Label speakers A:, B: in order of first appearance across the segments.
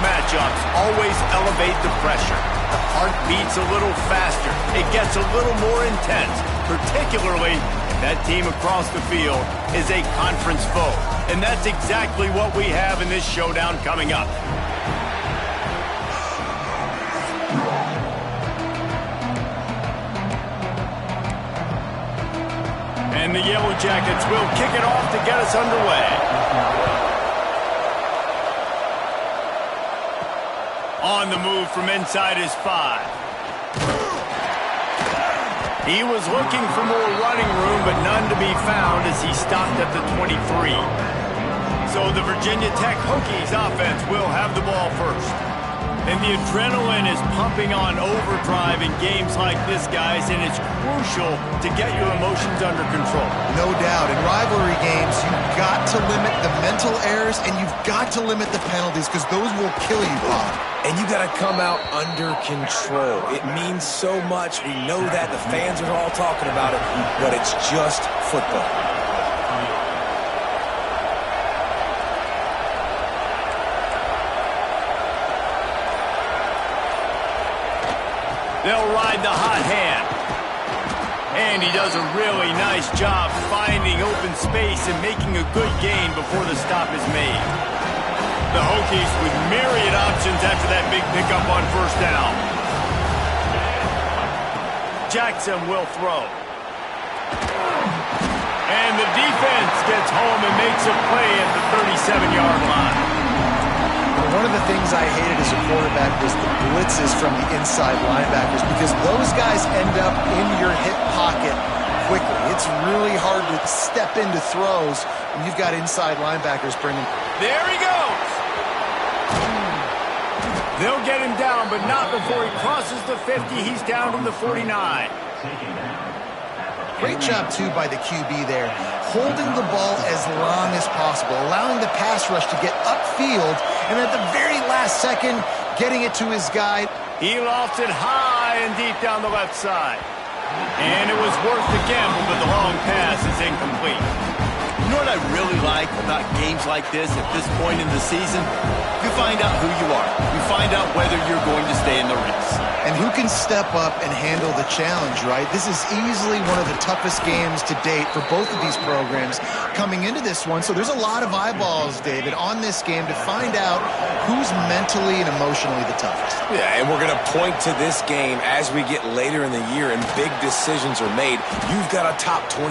A: matchups always elevate the pressure. The heart beats a little faster. It gets a little more intense, particularly if that team across the field is a conference foe. And that's exactly what we have in this showdown coming up. And the Yellow Jackets will kick it off to get us underway. On the move from inside his 5. He was looking for more running room, but none to be found as he stopped at the 23. So the Virginia Tech Hokies offense will have the ball first. And the adrenaline is pumping on overdrive in games like this, guys, and it's crucial to get your emotions under control.
B: No doubt. In rivalry games, you've got to limit the mental errors, and you've got to limit the penalties, because those will kill you, Bob.
C: And you got to come out under control. It means so much. We know that. The fans are all talking about it, but it's just football.
A: They'll ride the hot hand. And he does a really nice job finding open space and making a good gain before the stop is made. The Hokies with myriad options after that big pickup on first down. Jackson will throw. And the defense gets home and makes a play at the 37-yard line.
B: One of the things I hated as a quarterback was the blitzes from the inside linebackers, because those guys end up in your hip pocket quickly. It's really hard to step into throws when you've got inside linebackers bringing.
A: There he goes. They'll get him down, but not before he crosses the 50. He's down to the 49.
B: Great job, too, by the QB there, holding the ball as long as possible, allowing the pass rush to get upfield, and at the very last second, getting it to his guy.
A: He lofts it high and deep down the left side. And it was worth the gamble, but the long pass is incomplete.
D: You know what I really like about games like this at this point in the season? You find out who you are. You find out whether you're going to stay in the race.
B: And who can step up and handle the challenge, right? This is easily one of the toughest games to date for both of these programs coming into this one. So there's a lot of eyeballs, David, on this game to find out who's mentally and emotionally the toughest.
C: Yeah, and we're going to point to this game as we get later in the year and big decisions are made. You've got a top 25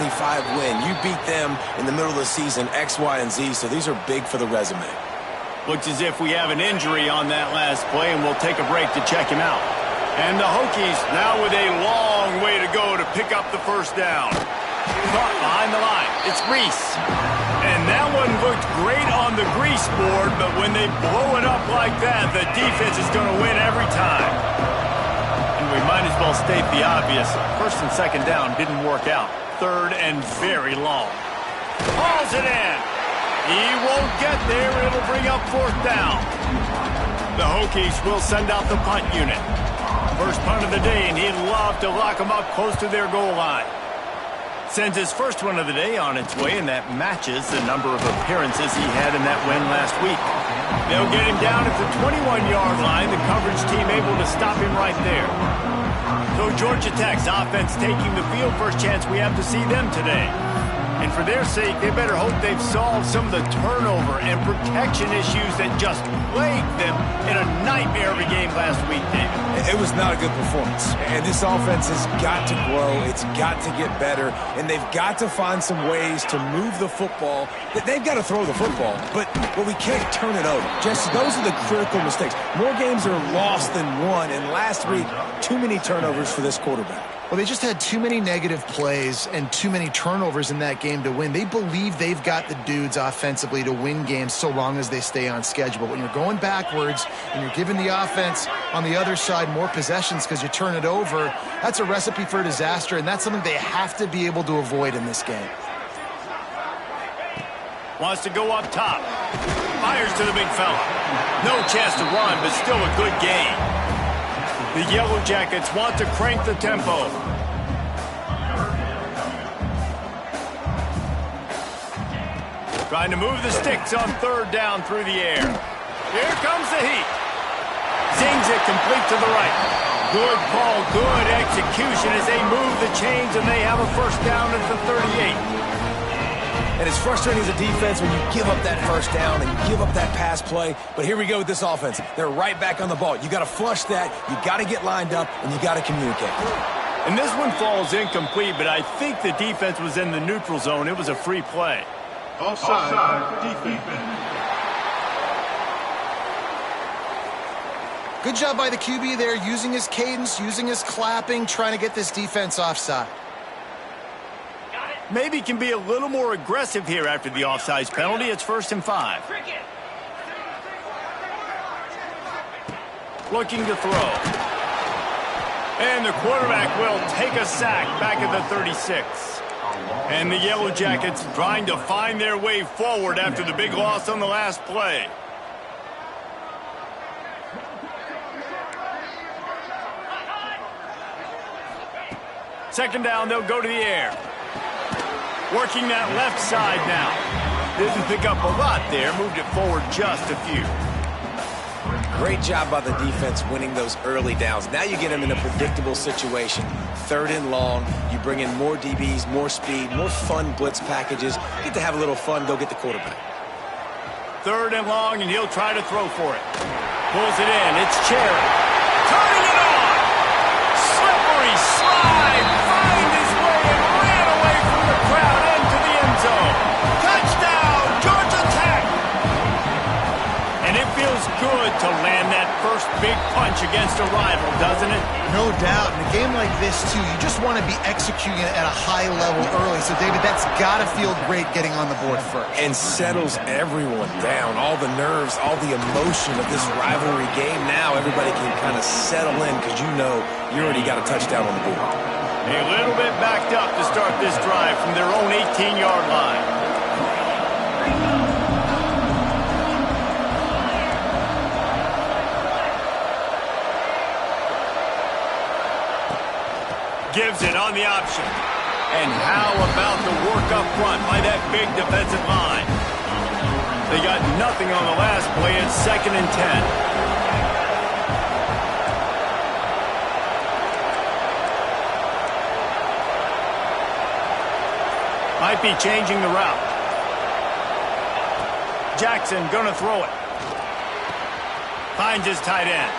C: win. You beat them in the middle of the season, X, Y, and Z, so these are big for the resume.
A: Looks as if we have an injury on that last play, and we'll take a break to check him out. And the Hokies now with a long way to go to pick up the first down. Caught behind the line. It's Reese. And that one looked great on the grease board, but when they blow it up like that, the defense is going to win every time. And we might as well state the obvious. First and second down didn't work out. Third and very long. Hauls it in. He won't get there. It'll bring up fourth down. The Hokies will send out the punt unit. First punt of the day, and he'd love to lock them up close to their goal line. Sends his first one of the day on its way, and that matches the number of appearances he had in that win last week. They'll get him down at the 21-yard line. The coverage team able to stop him right there. So Georgia Tech's offense taking the field. First chance we have to see them today. And for their sake, they better hope they've solved some of the turnover and protection issues that just plagued them in a nightmare of a game last week, David.
C: It was not a good performance. And this offense has got to grow. It's got to get better. And they've got to find some ways to move the football. They've got to throw the football, but we can't turn it over. Just those are the critical mistakes. More games are lost than won. And last week, too many turnovers for this quarterback.
B: Well, they just had too many negative plays and too many turnovers in that game to win. They believe they've got the dudes offensively to win games so long as they stay on schedule. But when you're going backwards and you're giving the offense on the other side more possessions because you turn it over, that's a recipe for disaster, and that's something they have to be able to avoid in this game.
A: Wants to go up top. Fires to the big fella. No chance to run, but still a good game. The Yellow Jackets want to crank the tempo. Trying to move the sticks on third down through the air. Here comes the heat. Swings it complete to the right. Good call, good execution as they move the chains, and they have a first down at the 38.
C: And it's frustrating as a defense when you give up that first down and you give up that pass play. But here we go with this offense. They're right back on the ball. You got to flush that. You got to get lined up, and you got to communicate.
A: And this one falls incomplete, but I think the defense was in the neutral zone. It was a free play.
E: Offside, defense.
B: Good job by the QB there, using his cadence, using his clapping, trying to get this defense offside.
A: Maybe can be a little more aggressive here after the offsides penalty. It's 1st and 5. Looking to throw. And the quarterback will take a sack back at the 36. And the Yellow Jackets trying to find their way forward after the big loss on the last play. Second down, they'll go to the air. Working that left side now. Didn't pick up a lot there. Moved it forward just a few.
C: Great job by the defense winning those early downs. Now you get them in a predictable situation. 3rd and long. You bring in more DBs, more speed, more fun blitz packages. You get to have a little fun, go get the quarterback.
A: 3rd and long, and he'll try to throw for it. Pulls it in. It's Cherry. Turning it on. Slippery slide. Find his way and ran away from the crowd into the end zone. Touchdown, Georgia Tech. And it feels good to land that first big punch against a rival, doesn't it?
B: No doubt. In a game like this, too, you just want to be executing it at a high level early. So, David, that's got to feel great getting on the board first.
C: And settles everyone down. All the nerves, all the emotion of this rivalry game. Now everybody can kind of settle in because you know you already got a touchdown on the board.
A: A little bit backed up to start this drive from their own 18-yard line. Gives it on the option. And how about the work up front by that big defensive line? They got nothing on the last play. It's 2nd and 10. Might be changing the route. Jackson gonna throw it. Finds his tight end.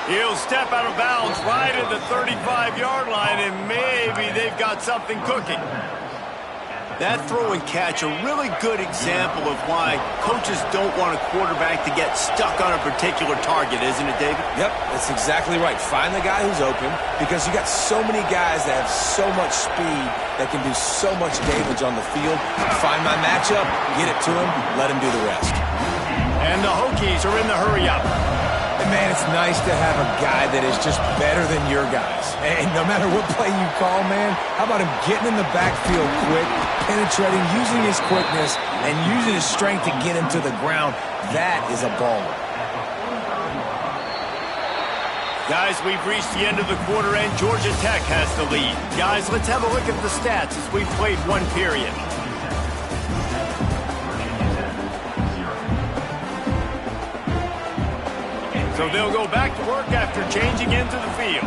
A: He'll step out of bounds right at the 35-yard line, and maybe they've got something cooking. That throw and catch, a really good example of why coaches don't want a quarterback to get stuck on a particular target, isn't it, David?
C: Yep, that's exactly right. Find the guy who's open because you got so many guys that have so much speed that can do so much damage on the field. Find my matchup, get it to him, let him do the rest.
A: And the Hokies are in the hurry-up.
C: And, man, it's nice to have a guy that is just better than your guys. And no matter what play you call, man, how about him getting in the backfield quick, penetrating, using his quickness, and using his strength to get him to the ground? That is a baller.
A: Guys, we've reached the end of the quarter, and Georgia Tech has the lead. Guys, let's have a look at the stats as we've played one period. So they'll go back to work after changing into the field.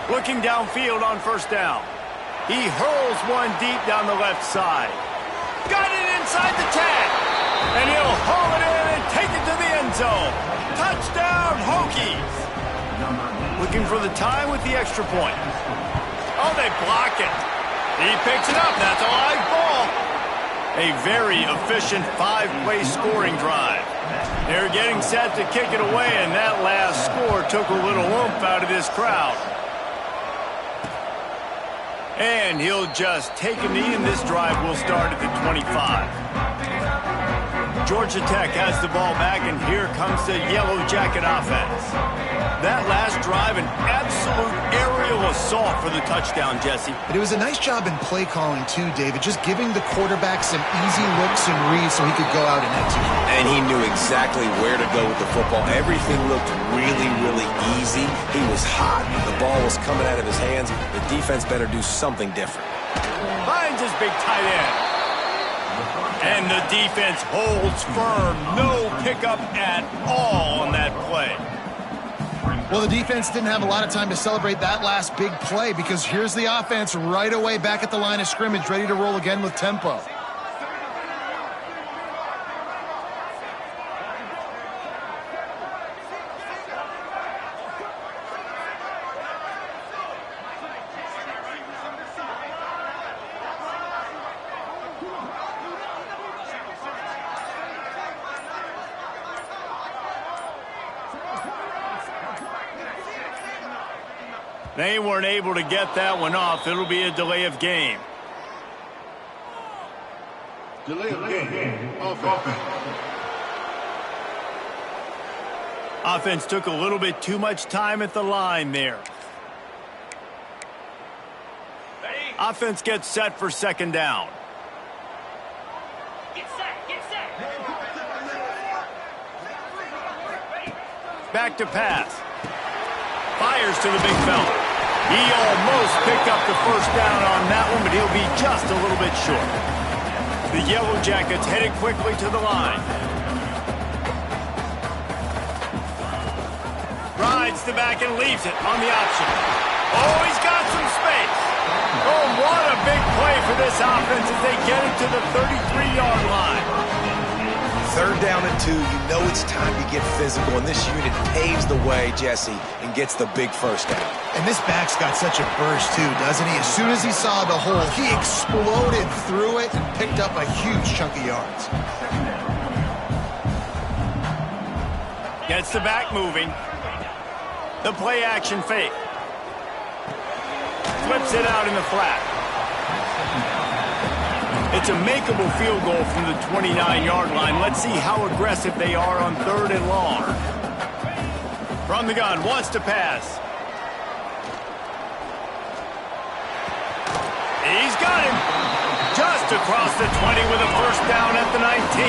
A: Looking downfield on 1st down. He hurls one deep down the left side. Got it inside the 10. And he'll haul it in and take it to the end zone. Touchdown, Hokies. Looking for the tie with the extra point. Oh, they block it. He picks it up. That's a live ball. A very efficient 5-play scoring drive. They're getting set to kick it away, and that last score took a little oomph out of this crowd. And he'll just take a knee, and this drive will start at the 25. Georgia Tech has the ball back, and here comes the Yellow Jacket offense. That last drive, an absolute aerial assault for the touchdown, Jesse.
B: But it was a nice job in play calling, too, David, just giving the quarterback some easy looks and reads so he could go out and execute.
C: And he knew exactly where to go with the football. Everything looked really, really easy. He was hot. The ball was coming out of his hands. The defense better do something different.
A: Finds his big tight end. And the defense holds firm. No pickup at all on that play.
B: Well, the defense didn't have a lot of time to celebrate that last big play because here's the offense right away back at the line of scrimmage, ready to roll again with tempo.
A: They weren't able to get that one off. It'll be a delay of game.
E: Delay of game. Offense.
A: Offense took a little bit too much time at the line there. Offense gets set for second down.
F: Get set, get set.
A: Back to pass. Fires to the big fella. He almost picked up the first down on that one, but he'll be just a little bit short. The Yellow Jackets headed quickly to the line. Rides the back and leaves it on the option. Oh, he's got some space. Oh, what a big play for this offense as they get it to the 33-yard line.
C: 3rd down and 2, you know it's time to get physical, and this unit paves the way, Jesse, and gets the big first down.
B: And this back's got such a burst, too, doesn't he? As soon as he saw the hole, he exploded through it and picked up a huge chunk of yards.
A: Gets the back moving. The play action fake. Flips it out in the flat. It's a makeable field goal from the 29-yard line. Let's see how aggressive they are on 3rd and long. From the gun, wants to pass. He's got him. Just across the 20 with a first down at the 19.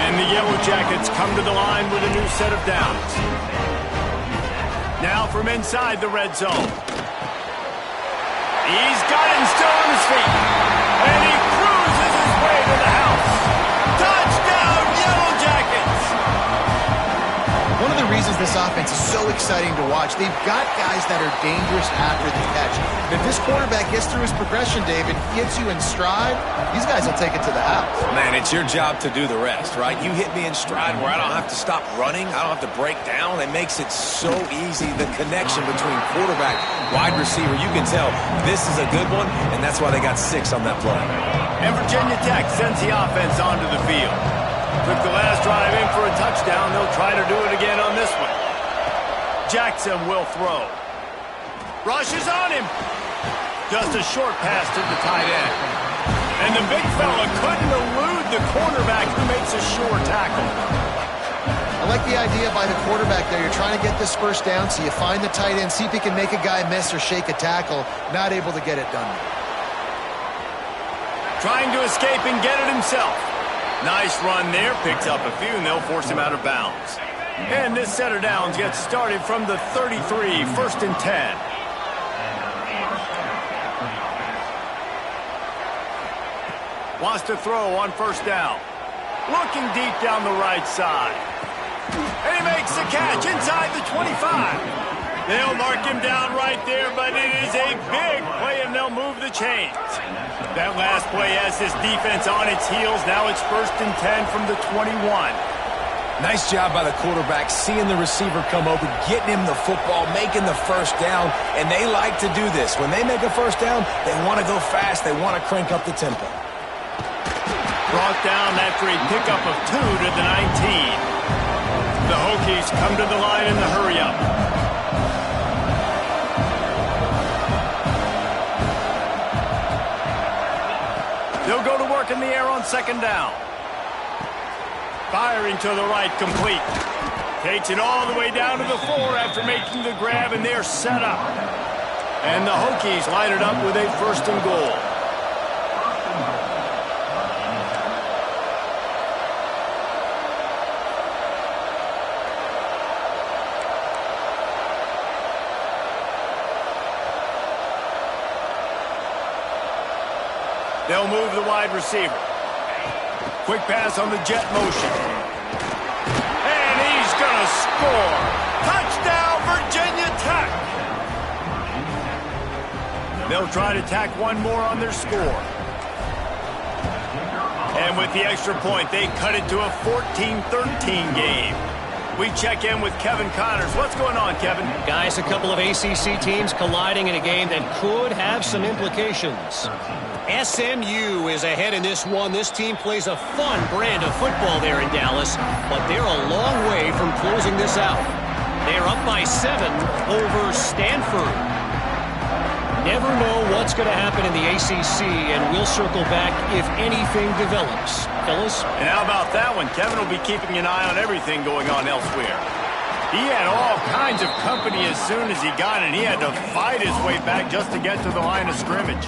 A: And the Yellow Jackets come to the line with a new set of downs. Now from inside the red zone. He's got him still on his feet. And he cruises his way to the house. Touchdown, Yellow Jackets!
B: One of the reasons this offense is so exciting to watch, they've got guys that are dangerous after the catch. And if this quarterback gets through his progression, David, gets you in stride, these guys will take it to the house.
C: Man, it's your job to do the rest, right? You hit me in stride where I don't have to stop running. I don't have to break down. It makes it so easy. The connection between quarterback, wide receiver, you can tell this is a good one, and that's why they got 6 on that play.
A: And Virginia Tech sends the offense onto the field. Took the last drive in for a touchdown. They'll try to do it again on this one. Jackson will throw. Rushes on him. Just a short pass to the tight end. And the big fella couldn't elude the cornerback who makes a sure tackle.
B: I like the idea by the quarterback there. You're trying to get this first down, so you find the tight end, see if he can make a guy miss or shake a tackle. Not able to get it done.
A: Trying to escape and get it himself. Nice run there, picks up a few, and they'll force him out of bounds. And this set of downs gets started from the 33, 1st and 10. Wants to throw on first down. Looking deep down the right side. And he makes the catch inside the 25. They'll mark him down right there, but it is a big play, and they'll move the chains. That last play has this defense on its heels. Now it's 1st and 10 from the 21.
C: Nice job by the quarterback, seeing the receiver come open, getting him the football, making the first down, and they like to do this. When they make a first down, they want to go fast. They want to crank up the tempo.
A: Brought down after a pickup of 2 to the 19. The Hokies come to the line in the hurry-up. They'll go to work in the air on 2nd down. Firing to the right, complete. Takes it all the way down to the 4 after making the grab, and they're set up. And the Hokies line it up with a 1st and goal. They'll move the wide receiver. Quick pass on the jet motion. And he's going to score. Touchdown, Virginia Tech. They'll try to tack one more on their score. And with the extra point, they cut it to a 14-13 game. We check in with Kevin Connors. What's going on, Kevin?
F: Guys, a couple of ACC teams colliding in a game that could have some implications. SMU is ahead in this one. This team plays a fun brand of football there in Dallas, but they're a long way from closing this out. They're up by 7 over Stanford. Never know what's going to happen in the ACC, and we'll circle back if anything develops. Fellas?
A: And how about that one? Kevin will be keeping an eye on everything going on elsewhere. He had all kinds of company as soon as he got it, and he had to fight his way back just to get to the line of scrimmage.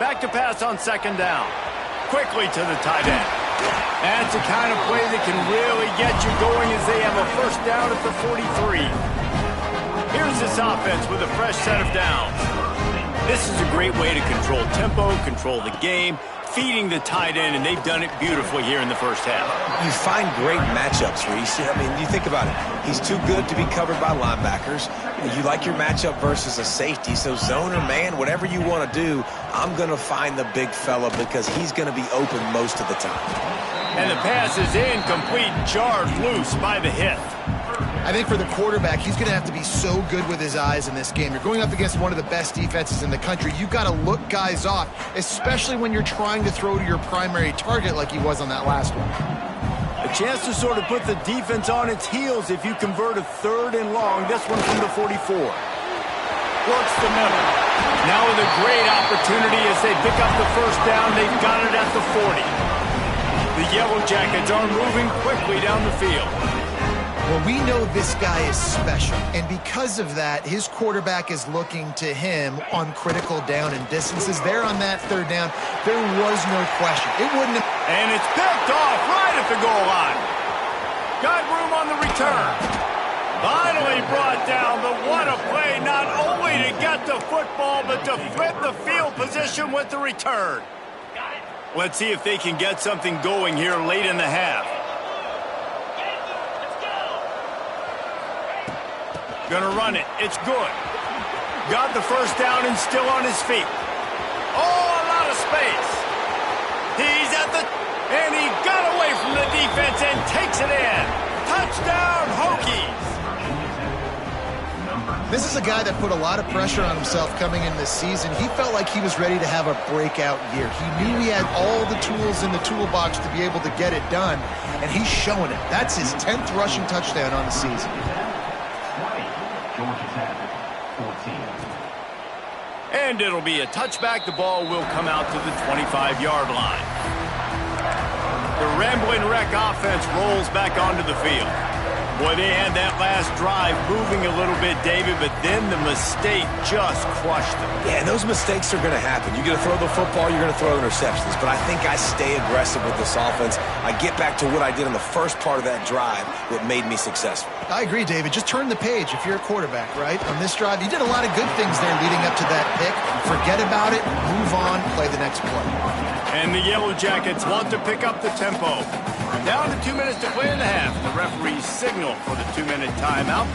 A: Back to pass on second down. Quickly to the tight end. That's the kind of play that can really get you going as they have a first down at the 43. Here's this offense with a fresh set of downs. This is a great way to control tempo, control the game, feeding the tight end, and they've done it beautifully here in the first half.
C: You find great matchups, Reese. I mean, you think about it. He's too good to be covered by linebackers. You like your matchup versus a safety, so zone or man, whatever you want to do, I'm going to find the big fella because he's going to be open most of the time.
A: And the pass is incomplete, jarred loose by the hit.
B: I think for the quarterback, he's going to have to be so good with his eyes in this game. You're going up against one of the best defenses in the country. You've got to look guys off, especially when you're trying to throw to your primary target like he was on that last one.
A: A chance to sort of put the defense on its heels if you convert a 3rd and long. This one from the 44. Works the middle. Now with a great opportunity as they pick up the first down. They've got it at the 40. The Yellow Jackets are moving quickly down the field.
B: Well, we know this guy is special, and because of that, his quarterback is looking to him on critical down and distances. There on that 3rd down, there was no question. It wouldn't have...
A: And it's picked off right at the goal line. Got room on the return. Finally brought down, but what a play, not only to get the football, but to flip the field position with the return. Let's see if they can get something going here late in the half. Gonna run it. It's good. Got the first down and still on his feet. Oh, a lot of space. He's at the... And he got away from the defense and takes it in. Touchdown, Hokies.
B: This is a guy that put a lot of pressure on himself coming in this season. He felt like he was ready to have a breakout year. He knew he had all the tools in the toolbox to be able to get it done, and he's showing it. That's his 10th rushing touchdown on the season.
A: And it'll be a touchback. The ball will come out to the 25-yard line. The Ramblin' Wreck offense rolls back onto the field. Boy, they had that last drive moving a little bit, David, but then the mistake just crushed them.
C: Yeah, and those mistakes are going to happen. You're going to throw the football, you're going to throw interceptions. But I think I stay aggressive with this offense. I get back to what I did in the first part of that drive that made me successful.
B: I agree, David. Just turn the page if you're a quarterback, right? On this drive, you did a lot of good things there leading up to that pick. Forget about it, move on, play the next play.
A: And the Yellow Jackets want to pick up the tempo. Down to 2 minutes to play in the half. The referees signal for the 2-minute timeout.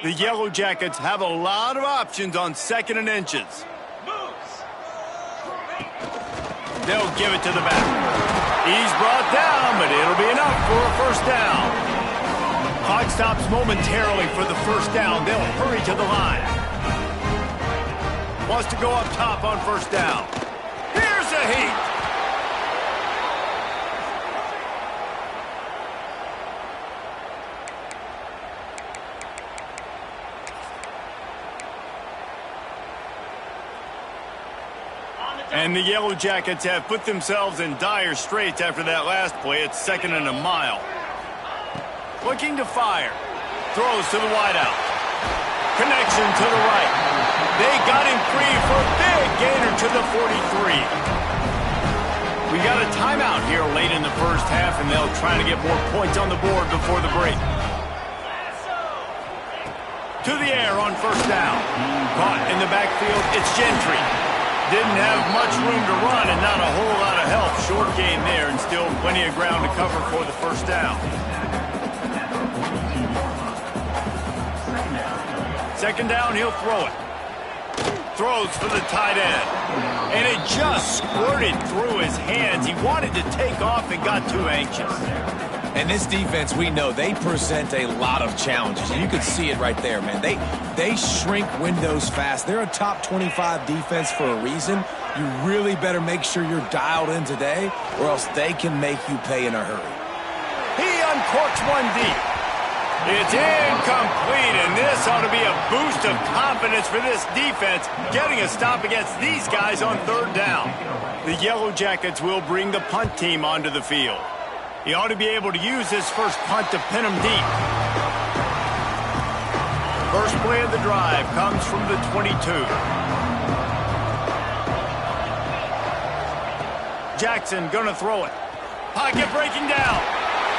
A: The Yellow Jackets have a lot of options on 2nd and inches. They'll give it to the back. He's brought down, but it'll be enough for a first down. Clock stops momentarily for the first down. They'll hurry to the line. Wants to go up top on first down. Here's the heat. And the Yellow Jackets have put themselves in dire straits after that last play. It's 2nd and a mile. Looking to fire. Throws to the wideout. Connection to the right. They got him free for a big gainer to the 43. We got a timeout here late in the first half, and they'll try to get more points on the board before the break. To the air on first down. Caught in the backfield, it's Gentry. Didn't have much room to run and not a whole lot of help. Short gain there and still plenty of ground to cover for the first down. Second down, he'll throw it. Throws for the tight end. And it just squirted through his hands. He wanted to take off and got too anxious.
C: And this defense, we know, they present a lot of challenges. And you can see it right there, man. They shrink windows fast. They're a top 25 defense for a reason. You really better make sure you're dialed in today, or else they can make you pay in a hurry.
A: He uncorks one deep. It's incomplete, and this ought to be a boost of confidence for this defense, getting a stop against these guys on third down. The Yellow Jackets will bring the punt team onto the field. He ought to be able to use his first punt to pin him deep. First play of the drive comes from the 22. Jackson gonna throw it. Pocket breaking down.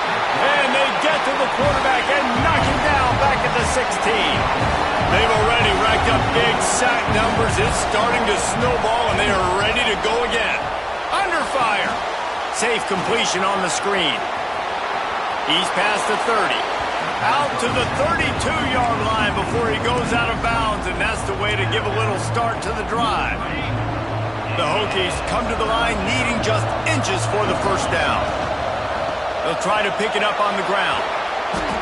A: And they get to the quarterback and knock him down back at the 16. They've already racked up big sack numbers. It's starting to snowball, and they are ready to go again. Under fire. Safe completion on the screen. He's past the 30. Out to the 32-yard line before he goes out of bounds, and that's the way to give a little start to the drive. The Hokies come to the line needing just inches for the first down. They'll try to pick it up on the ground.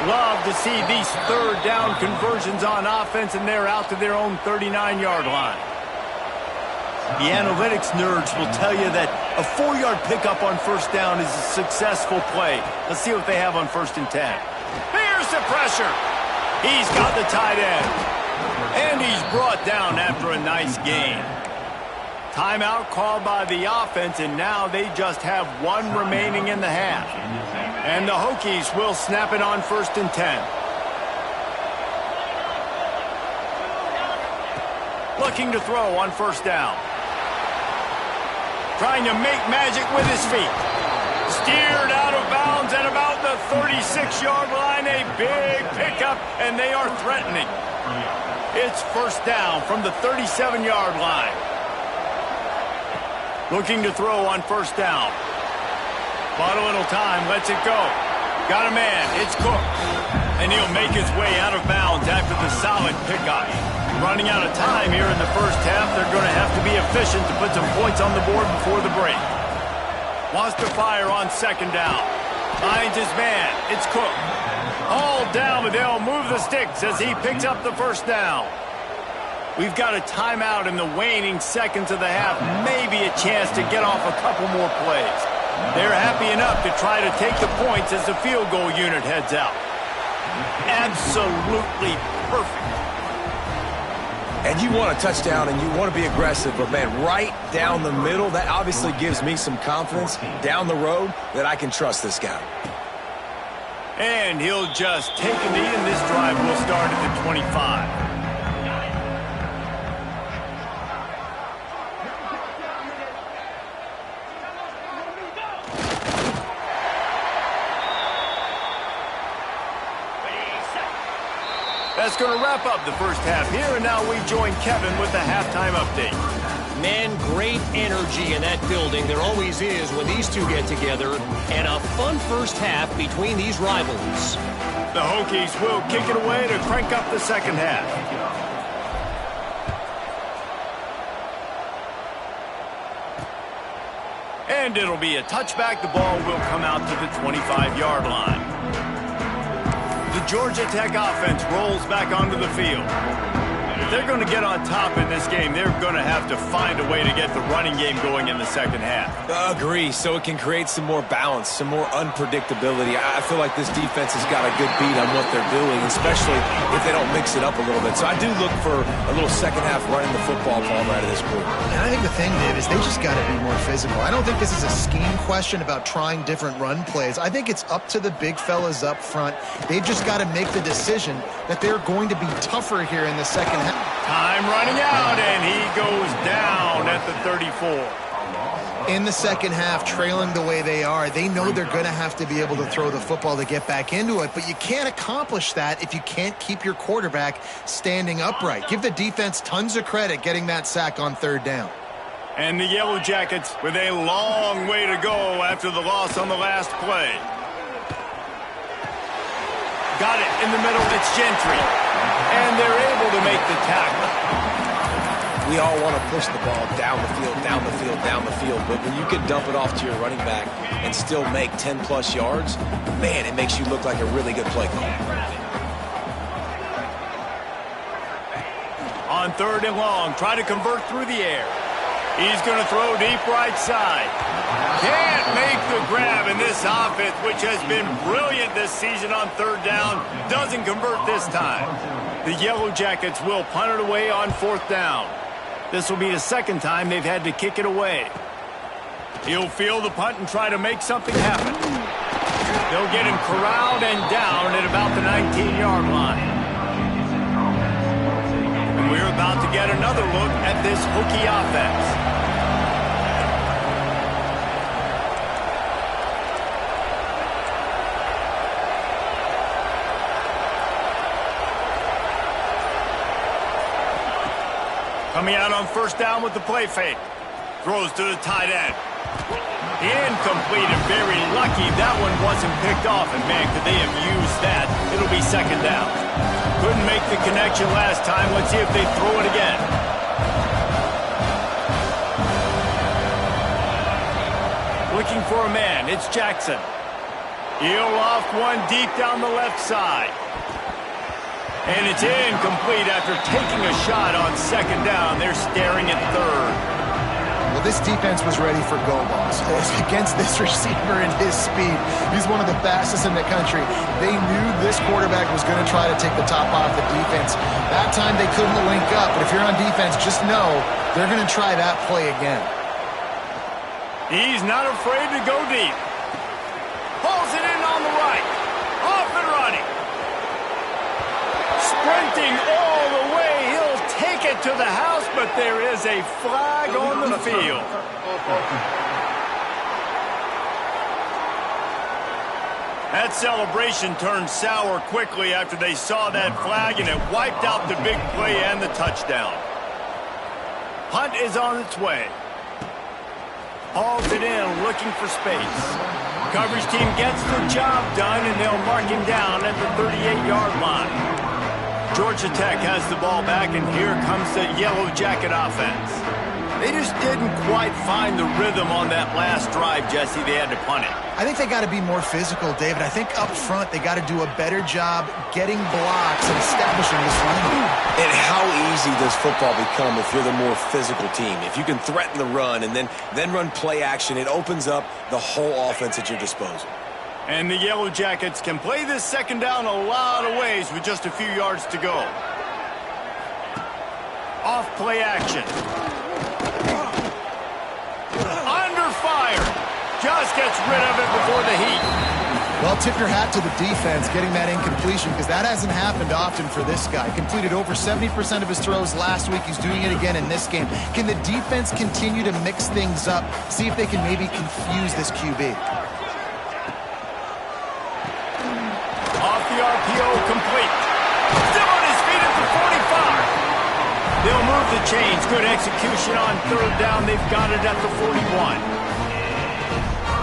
A: Love to see these third down conversions on offense, and they're out to their own 39-yard line.
D: The analytics nerds will tell you that a 4-yard pickup on first down is a successful play. Let's see what they have on 1st and 10.
A: Here's the pressure. He's got the tight end. And he's brought down after a nice gain. Timeout called by the offense, and now they just have one remaining in the half. And the Hokies will snap it on 1st and 10. Looking to throw on first down. Trying to make magic with his feet. Steered out of bounds at about the 36-yard line. A big pickup, and they are threatening. It's first down from the 37-yard line. Looking to throw on first down. Bought a little time, lets it go. Got a man, it's Cook. And he'll make his way out of bounds after the solid pickup. Running out of time here in the first half. They're going to have to be efficient to put some points on the board before the break. Wants to fire on second down. Finds his man, it's Cook. All down, but they'll move the sticks as he picks up the first down. We've got a timeout in the waning seconds of the half. Maybe a chance to get off a couple more plays. They're happy enough to try to take the points as the field goal unit heads out. Absolutely perfect.
C: And you want a touchdown and you want to be aggressive, but man, right down the middle, that obviously gives me some confidence down the road that I can trust this guy.
A: And he'll just take a knee, and this drive will start at the 25. That's going to wrap up the first half here, and now we join Kevin with the halftime update.
F: Man, great energy in that building. There always is when these two get together, and a fun first half between these rivals.
A: The Hokies will kick it away to crank up the second half. And it'll be a touchback. The ball will come out to the 25-yard line. The Georgia Tech offense rolls back onto the field. If they're going to get on top in this game, they're going to have to find a way to get the running game going in the second half.
C: Agree, so it can create some more balance, some more unpredictability. I feel like this defense has got a good beat on what they're doing, especially if they don't mix it up a little bit. So I do look for a little second half running the football ball out of this group.
B: And I think the thing, Dave, is they just got to be more physical. I don't think this is a scheme question about trying different run plays. I think it's up to the big fellas up front. They've just got to make the decision that they're going to be tougher here in the second half.
A: Time running out, and he goes down at the 34.
B: In the second half, trailing the way they are, they know they're going to have to be able to throw the football to get back into it, but you can't accomplish that if you can't keep your quarterback standing upright. Give the defense tons of credit getting that sack on third down.
A: And the Yellow Jackets with a long way to go after the loss on the last play. Got it in the middle. It's Gentry. And they're able to make the tackle.
C: We all want to push the ball down the field, down the field, down the field. But when you can dump it off to your running back and still make 10-plus yards, man, it makes you look like a really good play call.
A: On third and long, try to convert through the air. He's going to throw deep right side. Can't make the grab, in this offense, which has been brilliant this season on third down, doesn't convert this time. The Yellow Jackets will punt it away on fourth down. This will be the second time they've had to kick it away. He'll field the punt and try to make something happen. They'll get him corralled and down at about the 19-yard line. And we're about to get another look at this Hokie offense. Coming out on first down with the play fake. Throws to the tight end. Incomplete and very lucky that one wasn't picked off. And man, could they have used that. It'll be second down. Couldn't make the connection last time. Let's see if they throw it again. Looking for a man. It's Jackson. He'll off one deep down the left side. And it's incomplete after taking a shot on second down. They're staring at third.
B: Well, this defense was ready for go balls. Against this receiver and his speed, he's one of the fastest in the country. They knew this quarterback was going to try to take the top off the defense. That time they couldn't link up, but if you're on defense, just know they're going to try that play again.
A: He's not afraid to go deep. Pulls it in on the right. Off and running. Sprinting all the way, he'll take it to the house, but there is a flag on the field. That celebration turned sour quickly after they saw that flag, and it wiped out the big play and the touchdown. Punt is on its way. Hauls it in, looking for space. Coverage team gets the job done, and they'll mark him down at the 38-yard line. Georgia Tech has the ball back, and here comes the Yellow Jacket offense. They just didn't quite find the rhythm on that last drive, Jesse. They had to punt it.
B: I think they got to be more physical, David. I think up front they got to do a better job getting blocks and establishing this run game.
C: And how easy does football become if you're the more physical team? If you can threaten the run and then run play action, it opens up the whole offense at your disposal.
A: And the Yellow Jackets can play this second down a lot of ways with just a few yards to go. Off play action. Under fire. Just gets rid of it before the heat.
B: Well, tip your hat to the defense getting that incompletion, because that hasn't happened often for this guy. Completed over 70% of his throws last week. He's doing it again in this game. Can the defense continue to mix things up? See if they can maybe confuse this QB.
A: RPO complete. Still on his feet at the 45. They'll move the chains. Good execution on third down. They've got it at the 41.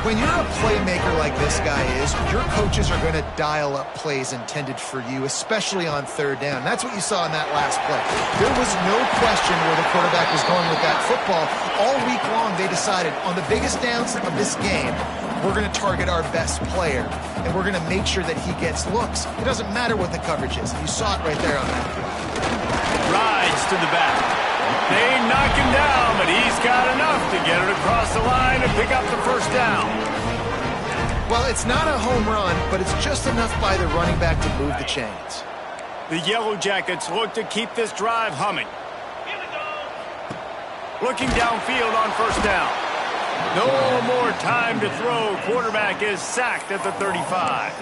B: When you're a playmaker like this guy is, your coaches are going to dial up plays intended for you, especially on third down. That's what you saw in that last play. There was no question where the quarterback was going with that football. All week long, they decided on the biggest downs of this game, we're going to target our best player, and we're going to make sure that he gets looks. It doesn't matter what the coverage is. You saw it right there on that play.
A: Rides to the back. They knock him down, but he's got enough to get it across the line and pick up the first down.
B: Well, it's not a home run, but it's just enough by the running back to move the chains.
A: The Yellow Jackets look to keep this drive humming. Looking downfield on first down. No more time to throw. Quarterback is sacked at the 35.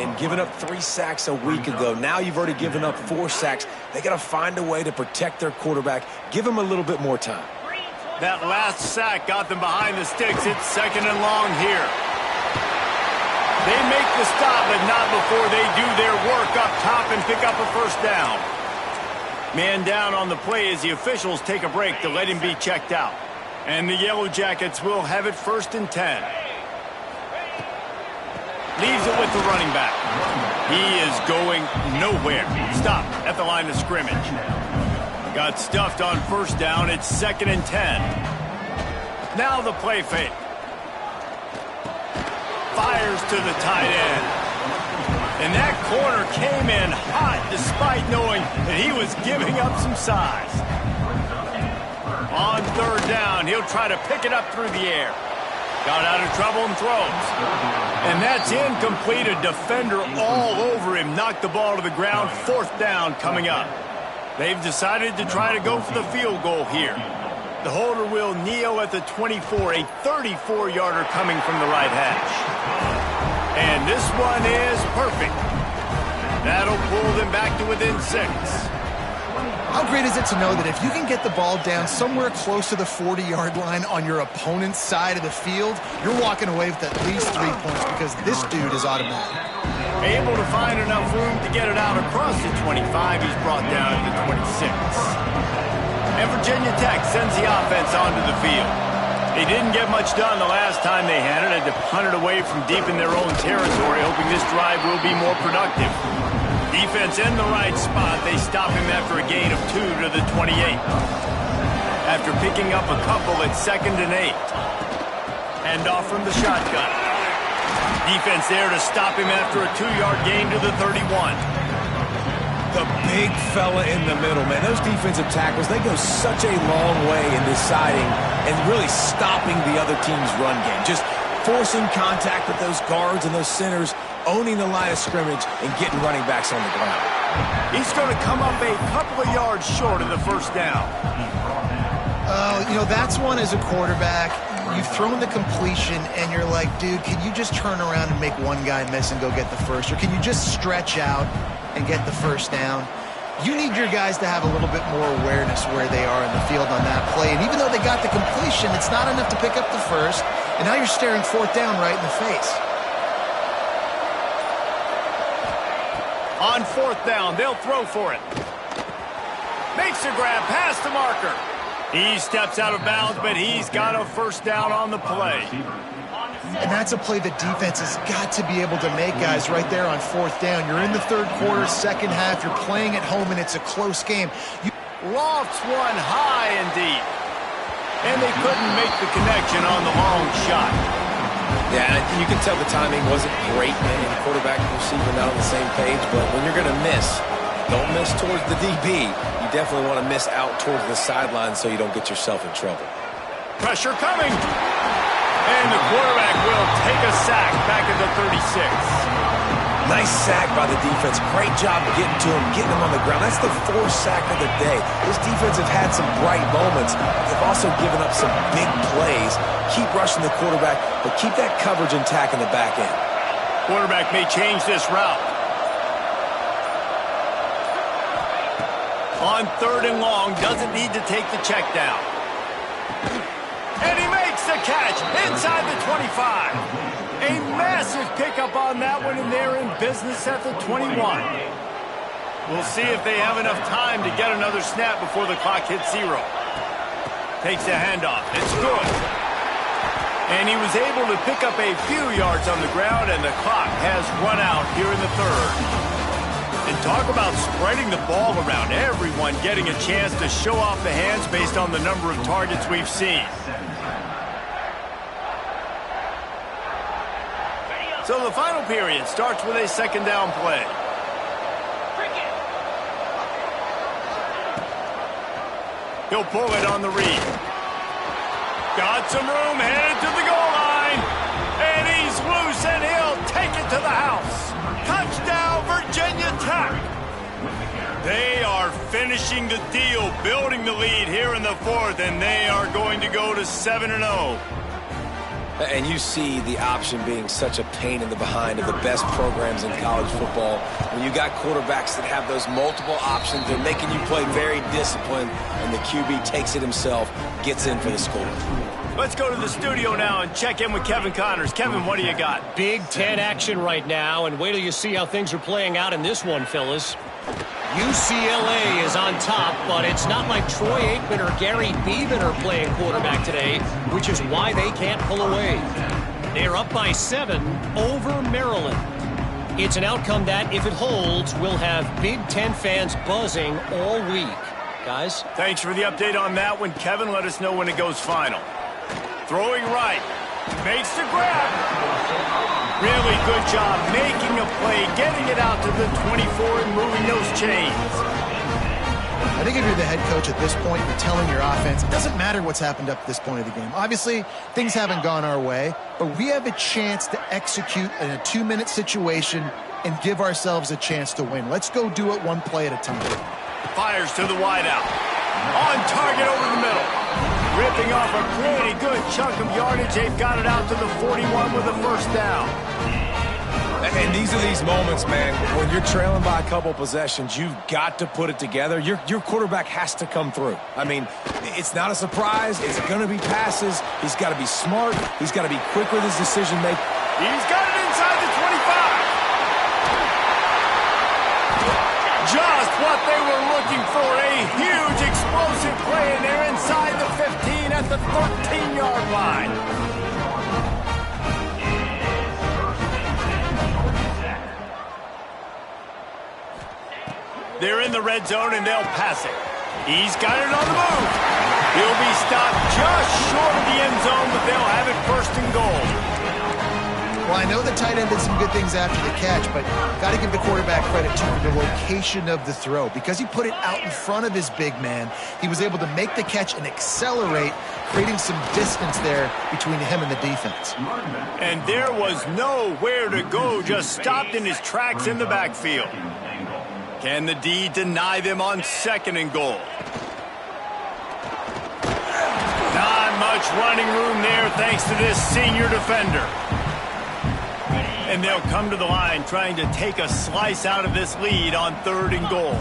C: And giving up 3 sacks a week ago. Now you've already given up 4 sacks. They got to find a way to protect their quarterback. Give him a little bit more time.
A: That last sack got them behind the sticks. It's 2nd and long here. They make the stop, but not before they do their work up top and pick up a first down. Man down on the play as the officials take a break to let him be checked out. And the Yellow Jackets will have it 1st and 10. Leaves it with the running back. He is going nowhere. Stop at the line of scrimmage. Got stuffed on 1st down. It's 2nd and 10. Now the play fake. Fires to the tight end. And that corner came in hot despite knowing that he was giving up some size. On 3rd down, he'll try to pick it up through the air. Got out of trouble and throws. And that's incomplete. A defender all over him. Knocked the ball to the ground. 4th down coming up. They've decided to try to go for the field goal here. The holder will kneel at the 24. A 34-yarder coming from the right hash. And this one is perfect. That'll pull them back to within 6.
B: How great is it to know that if you can get the ball down somewhere close to the 40-yard line on your opponent's side of the field, you're walking away with at least 3 points because this dude is automatic.
A: Able to find enough room to get it out across the 25. He's brought down to the 26. And Virginia Tech sends the offense onto the field. They didn't get much done the last time they had it. Had to punt it away from deep in their own territory, hoping this drive will be more productive. Defense in the right spot. They stop him after a gain of 2 to the 28. After picking up a couple at 2nd and 8. Hand off from the shotgun. Defense there to stop him after a 2-yard gain to the 31.
C: The big fella in the middle, man. Those defensive tackles, they go such a long way in deciding and really stopping the other team's run game. Just forcing contact with those guards and those centers, owning the line of scrimmage, and getting running backs on the ground.
A: He's going to come up a couple of yards short of the 1st down.
B: You know, that's one as a quarterback. You've thrown the completion, and you're like, dude, can you just turn around and make one guy miss and go get the first? Or can you just stretch out and get the 1st down? You need your guys to have a little bit more awareness where they are in the field on that play. And even though they got the completion, it's not enough to pick up the 1st. And now you're staring 4th down right in the face.
A: On 4th down, they'll throw for it. Makes a grab past the marker. He steps out of bounds, but he's got a 1st down on the play.
B: And that's a play the defense has got to be able to make, guys, right there on 4th down. You're in the 3rd quarter, 2nd half. You're playing at home, and it's a close game.
A: Lofts one high and deep. And they couldn't make the connection on the long shot.
C: Yeah, you can tell the timing wasn't great, man. The quarterback and receiver not on the same page, but when you're going to miss, don't miss towards the DB. You definitely want to miss out towards the sideline so you don't get yourself in trouble.
A: Pressure coming. And the quarterback will take a sack back at the 36.
C: Nice sack by the defense. Great job getting to him, getting him on the ground. That's the 4th sack of the day. This defense have had some bright moments. They've also given up some big plays. Keep rushing the quarterback, but keep that coverage intact in the back end.
A: Quarterback may change this route. On 3rd and long, doesn't need to take the check down. And he makes the catch inside the 25. A massive pickup on that one, and they're in business at the 21. We'll see if they have enough time to get another snap before the clock hits 0. Takes a handoff. It's good. And he was able to pick up a few yards on the ground, and the clock has run out here in the 3rd. And talk about spreading the ball around. Everyone getting a chance to show off the hands based on the number of targets we've seen. So the final period starts with a 2nd down play. He'll pull it on the read. Got some room, headed to the goal line. And he's loose, and he'll take it to the house. Touchdown, Virginia Tech. They are finishing the deal, building the lead here in the 4th, and they are going to go to 7-0.
C: And you see the option being such a pain in the behind of the best programs in college football. When you got quarterbacks that have those multiple options, they're making you play very disciplined, and the QB takes it himself, gets in for the score.
A: Let's go to the studio now and check in with Kevin Connors. Kevin, what do you got?
F: Big Ten action right now, and wait till you see how things are playing out in this one, fellas. UCLA is on top, but it's not like Troy Aikman or Gary Beeman are playing quarterback today, which is why they can't pull away. They're up by 7 over Maryland. It's an outcome that, if it holds, will have Big Ten fans buzzing all week. Guys?
A: Thanks for the update on that one, Kevin. Let us know when it goes final. Throwing right. Makes the grab. Really good job making a play, getting it out to the 24 and moving those chains.
B: I think if you're the head coach at this point, you're telling your offense, it doesn't matter what's happened up to this point of the game. Obviously, things haven't gone our way, but we have a chance to execute in a 2-minute situation and give ourselves a chance to win. Let's go do it one play at a time.
A: Fires to the wideout. On target over the middle. Ripping off a pretty good chunk of yardage. They've got it out to the 41 with a first down.
C: And these are these moments, man, when you're trailing by a couple possessions, you've got to put it together. Your quarterback has to come through. I mean, it's not a surprise. It's going to be passes. He's got to be smart. He's got to be quick with his decision-making.
A: He's got it inside the 25. Just what they were looking for. A huge explosive play, and they're inside the 15 at the 13-yard line. They're in the red zone, and they'll pass it. He's got it on the move. He'll be stopped just short of the end zone, but they'll have it first and goal.
B: Well, I know the tight end did some good things after the catch, but got to give the quarterback credit too for the location of the throw. Because he put it out in front of his big man, he was able to make the catch and accelerate, creating some distance there between him and the defense.
A: And there was nowhere to go, just stopped in his tracks in the backfield. Can the D deny them on 2nd and goal? Not much running room there thanks to this senior defender. And they'll come to the line trying to take a slice out of this lead on 3rd and goal.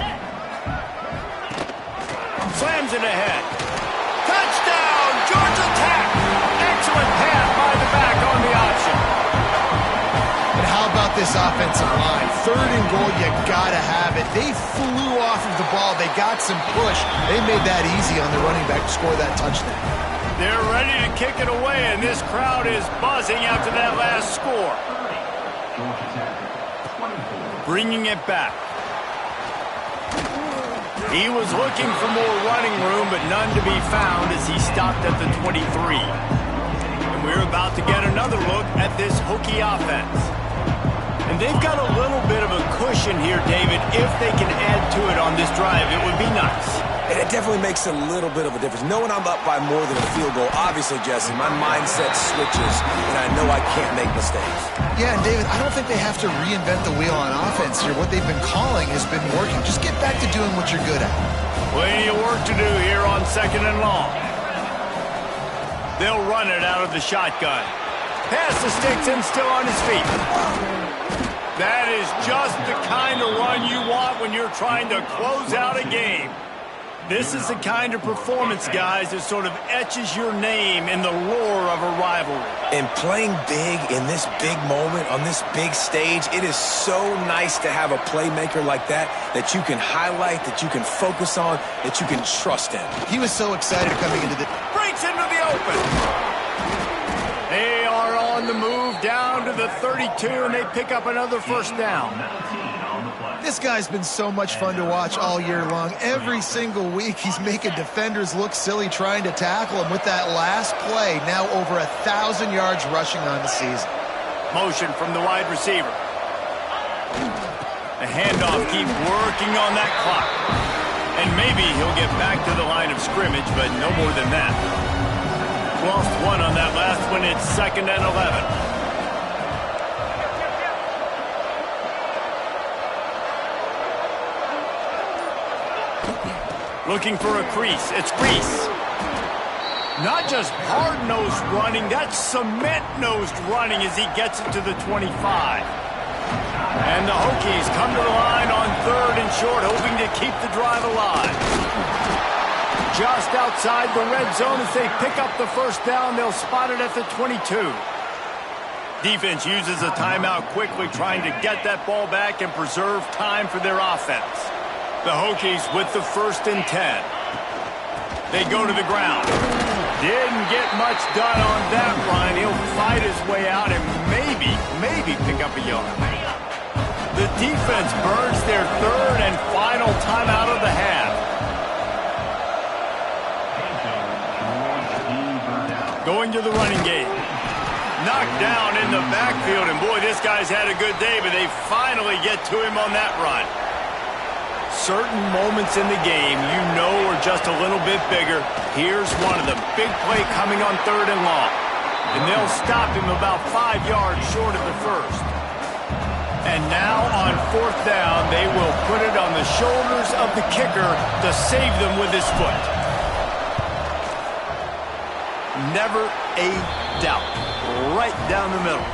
A: Slams it ahead. Touchdown, Georgia Tech! Excellent pass by the back on the option.
B: And how about this offensive line? 3rd and goal, you gotta have it. They flew off of the ball. They got some push. They made that easy on the running back to score that touchdown.
A: They're ready to kick it away, and this crowd is buzzing after that last score. Bringing it back. He was looking for more running room, but none to be found as he stopped at the 23. And we're about to get another look at this Hokie offense. And they've got a little bit of a cushion here, David. If they can add to it on this drive, it would be nice.
C: And it definitely makes a little bit of a difference. Knowing I'm up by more than a field goal, obviously, Jesse, my mindset switches, and I know I can't make mistakes.
B: Yeah, and David, I don't think they have to reinvent the wheel on offense here. What they've been calling has been working. Just get back to doing what you're good at.
A: Plenty of work to do here on 2nd and long. They'll run it out of the shotgun. Pass the sticks and still on his feet. That is just the kind of run you want when you're trying to close out a game. This is the kind of performance, guys, that sort of etches your name in the roar of a rivalry.
C: And playing big in this big moment, on this big stage, it is so nice to have a playmaker like that you can highlight, that you can focus on, that you can trust in.
B: He was so excited coming into the...
A: Breaks into the open. They are on the move down to the 32, and they pick up another first down.
B: This guy's been so much fun to watch all year long. Every single week, he's making defenders look silly trying to tackle him with that last play. Now over 1,000 yards rushing on the season.
A: Motion from the wide receiver. The handoff keeps working on that clock. And maybe he'll get back to the line of scrimmage, but no more than that. Lost one on that last one. It's 2nd and 11. Looking for a crease. It's Grease. Not just hard-nosed running, that's cement-nosed running as he gets it to the 25. And the Hokies come to the line on 3rd and short, hoping to keep the drive alive. Just outside the red zone as they pick up the first down, they'll spot it at the 22. Defense uses a timeout quickly, trying to get that ball back and preserve time for their offense. The Hokies with the 1st and 10. They go to the ground. Didn't get much done on that run. He'll fight his way out and maybe pick up a yard. The defense burns their 3rd and final timeout of the half. Going to the running game. Knocked down in the backfield, and boy, this guy's had a good day, but they finally get to him on that run. Certain moments in the game you know are just a little bit bigger. Here's one of them. Big play coming on 3rd and long. And they'll stop him about 5 yards short of the 1st. And now on 4th down, they will put it on the shoulders of the kicker to save them with his foot. Never a doubt. Right down the middle.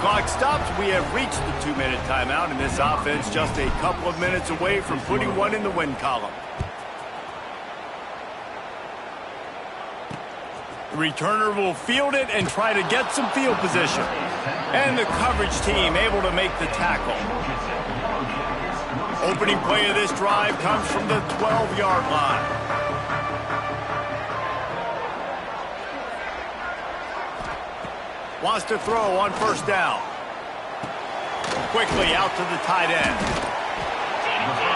A: Clock stops. We have reached the 2-minute timeout, and this offense just a couple of minutes away from putting one in the win column. The returner will field it and try to get some field position. And the coverage team able to make the tackle. Opening play of this drive comes from the 12-yard line. Wants to throw on 1st down. Quickly out to the tight end.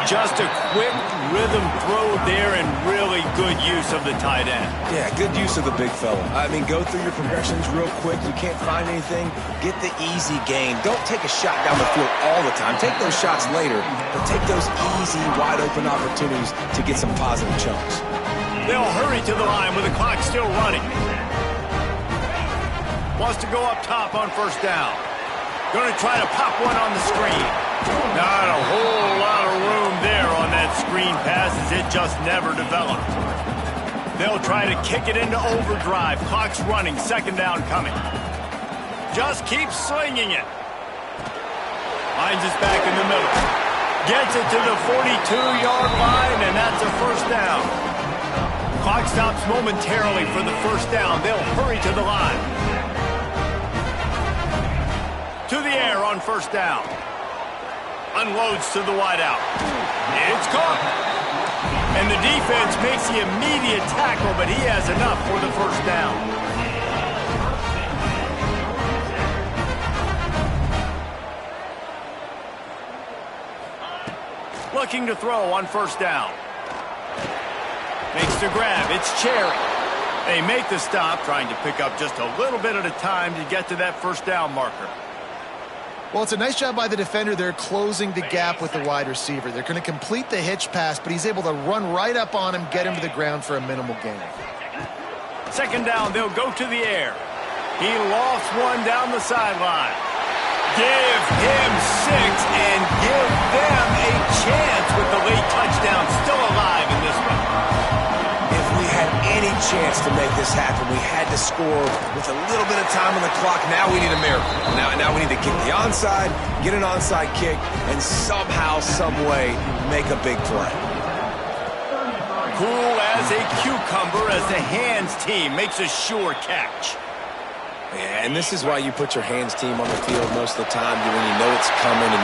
A: Just a quick rhythm throw there and really good use of the tight end.
C: Yeah, good use of the big fella. I mean, go through your progressions real quick. You can't find anything. Get the easy gain. Don't take a shot down the field all the time. Take those shots later, but take those easy, wide-open opportunities to get some positive chunks.
A: They'll hurry to the line with the clock still running. Wants to go up top on 1st down. Going to try to pop one on the screen. Not a whole lot of room there on that screen pass as it just never developed. They'll try to kick it into overdrive. Clock's running. 2nd down coming. Just keep slinging it. Finds us back in the middle. Gets it to the 42-yard line, and that's a 1st down. Clock stops momentarily for the 1st down. They'll hurry to the line. To the air on 1st down. Unloads to the wideout. It's caught. And the defense makes the immediate tackle, but he has enough for the 1st down. Looking to throw on 1st down. Makes the grab. It's Cherry. They make the stop, trying to pick up just a little bit at a time to get to that 1st down marker.
B: Well, it's a nice job by the defender. They're closing the gap with the wide receiver. They're going to complete the hitch pass, but he's able to run right up on him, get him to the ground for a minimal gain.
A: 2nd down, they'll go to the air. He lost one down the sideline. Give him 6 and give them a chance with the late touchdown still alive in this one.
C: If we had any chance to make this happen, we had to score with a little bit of time on the clock. Now we need a miracle. Now we need to kick the onside, get an onside kick, and somehow, some way, make a big play.
A: Cool as a cucumber as the hands team makes a sure catch.
C: Yeah, and this is why you put your hands team on the field most of the time, when you know it's coming and you